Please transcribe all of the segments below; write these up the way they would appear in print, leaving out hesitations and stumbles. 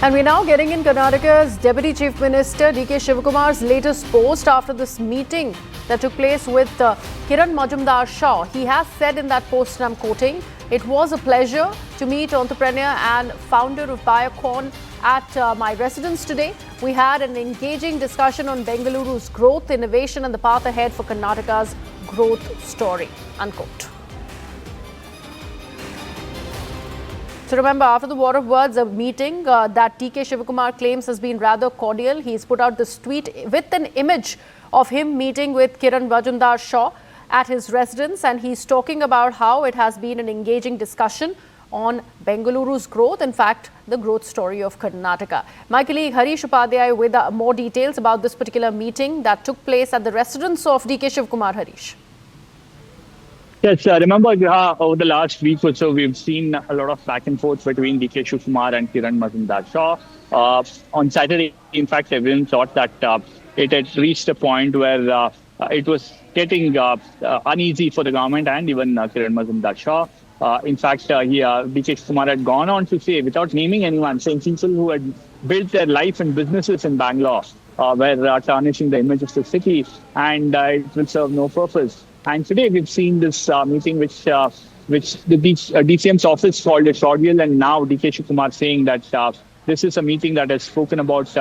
And we're now getting in Karnataka's Deputy Chief Minister DK Shivakumar's latest post after this meeting that took place with Kiran Mazumdar-Shaw. He has said in that post, and I'm quoting, "It was a pleasure to meet entrepreneur and founder of Biocon at my residence today. We had an engaging discussion on Bengaluru's growth, innovation and the path ahead for Karnataka's growth story." Unquote. So remember, after the war of words, a meeting that DK Shivakumar claims has been rather cordial. He's put out this tweet with an image of him meeting with Kiran Mazumdar-Shaw at his residence, and he's talking about how it has been an engaging discussion on Bengaluru's growth, in fact, the growth story of Karnataka. My colleague Harish Upadhyay with more details about this particular meeting that took place at the residence of DK Shivakumar. Harish. Yes, remember over the last week or so, we've seen a lot of back and forth between DK Shivakumar and Kiran Mazumdar-Shaw. On Saturday, in fact, everyone thought that it had reached a point where it was getting uneasy for the government and even Kiran Mazumdar-Shaw. In fact, DK Shivakumar had gone on to say, without naming anyone, saying people who had built their life and businesses in Bangalore were tarnishing the image of the city, and it will serve no purpose. And today we've seen this meeting which the DCM's office called a cordial, and now DK Shivakumar saying that this is a meeting that has spoken about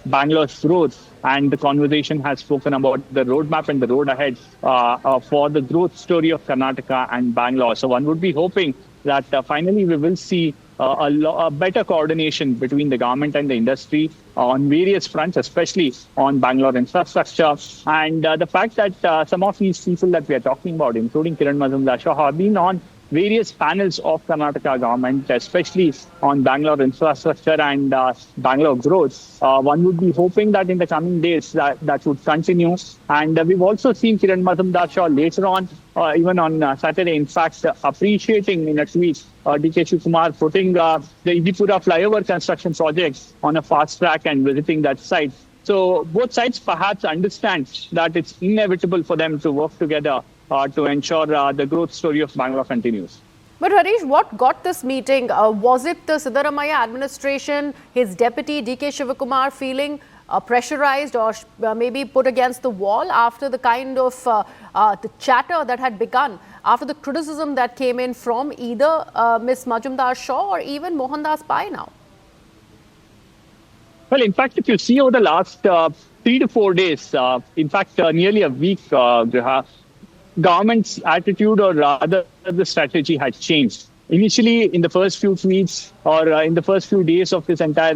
Bangalore's growth, and the conversation has spoken about the roadmap and the road ahead for the growth story of Karnataka and Bangalore. So one would be hoping that finally we will see a better coordination between the government and the industry on various fronts, especially on Bangalore infrastructure. And the fact that some of these people that we are talking about, including Kiran Mazumdar-Shaw, have been on various panels of Karnataka government, especially on Bangalore infrastructure and Bangalore growth. One would be hoping that in the coming days that would continue. And we've also seen Kiran Mazumdar-Shaw later on, even on Saturday, in fact, appreciating in a tweet DK Shivakumar putting the Idipura flyover construction project on a fast track and visiting that site. So both sides perhaps understand that it's inevitable for them to work together to ensure the growth story of Bangalore continues. But Harish, what got this meeting? Was it the Siddaramaiah administration, his deputy DK Shivakumar feeling pressurized or maybe put against the wall after the kind of the chatter that had begun, after the criticism that came in from either Ms. Mazumdar-Shaw or even Mohandas Pai now? Well, in fact, if you see over the last 3 to 4 days, in fact, nearly a week, government's attitude or rather the strategy had changed. Initially, in the first few tweets or in the first few days of this entire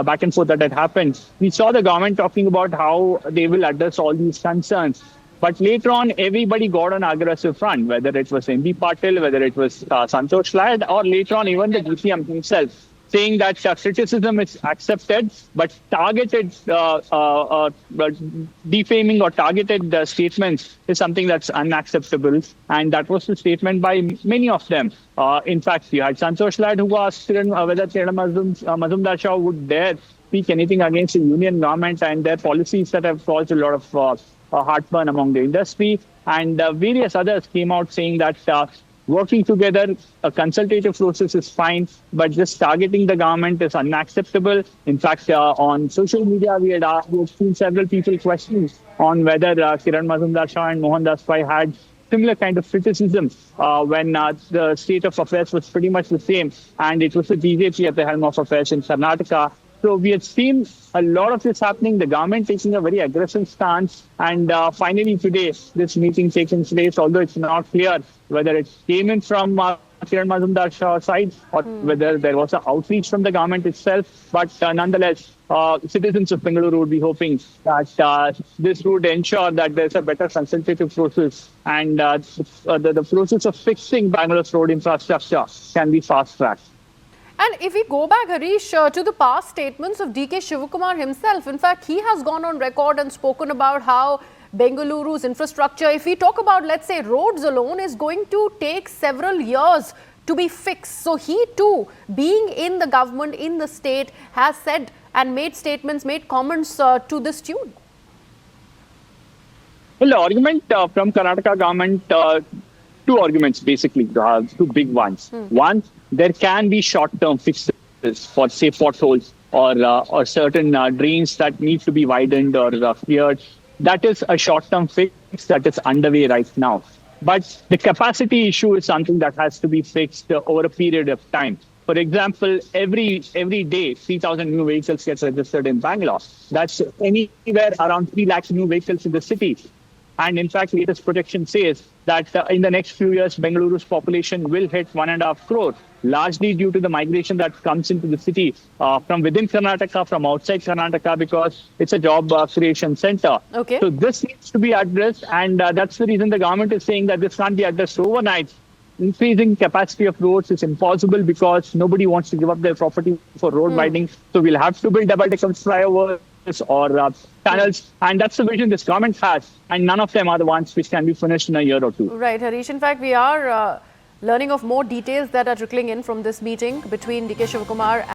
back and forth that had happened, we saw the government talking about how they will address all these concerns. But later on, everybody got on aggressive front, whether it was MB Patil, whether it was Santosh Lad, or later on even the DCM himself, saying that criticism is accepted, but targeted defaming or targeted statements is something that's unacceptable. And that was the statement by many of them. In fact, you had Santosh Lad who asked whether Kiran Mazumdar-Shaw would dare speak anything against the union government and their policies that have caused a lot of heartburn among the industry. And various others came out saying that working together, a consultative process is fine, but just targeting the government is unacceptable. In fact, on social media, we had seen several people questioning on whether Kiran Mazumdar-Shaw and Mohandas Pai had similar kind of criticism when the state of affairs was pretty much the same, and it was the BJP at the helm of affairs in Karnataka. So we had seen a lot of this happening, the government taking a very aggressive stance, and finally today, this meeting taking place, although it's not clear whether it came in from Kiran Mazumdar-Shaw's side or whether there was an outreach from the government itself. But nonetheless, citizens of Bengaluru would be hoping that this would ensure that there's a better consultative process and the process of fixing Bangalore's road infrastructure can be fast-tracked. And if we go back, Harish, to the past statements of DK Shivakumar himself, in fact, he has gone on record and spoken about how Bengaluru's infrastructure, if we talk about, let's say, roads alone, is going to take several years to be fixed. So he too, being in the government, in the state, has said and made statements, made comments to this tune. Well, the argument from Karnataka government, two arguments basically, two big ones. One, there can be short-term fixes for, say, potholes or certain drains that need to be widened or cleared. That is a short-term fix that is underway right now. But the capacity issue is something that has to be fixed over a period of time. For example, every day, 3,000 new vehicles get registered in Bangalore. That's anywhere around 3 lakh new vehicles in the city. And in fact, latest projection says that in the next few years, Bengaluru's population will hit 1.5 crore, largely due to the migration that comes into the city from within Karnataka, from outside Karnataka, because it's a job creation center. Okay. So this needs to be addressed, and that's the reason the government is saying that this can't be addressed overnight. Increasing capacity of roads is impossible because nobody wants to give up their property for road widening. So we'll have to build double-decker flyovers or tunnels. And that's the vision this government has. And none of them are the ones which can be finished in a year or two. Right, Harish. In fact, we are learning of more details that are trickling in from this meeting between DK Shivakumar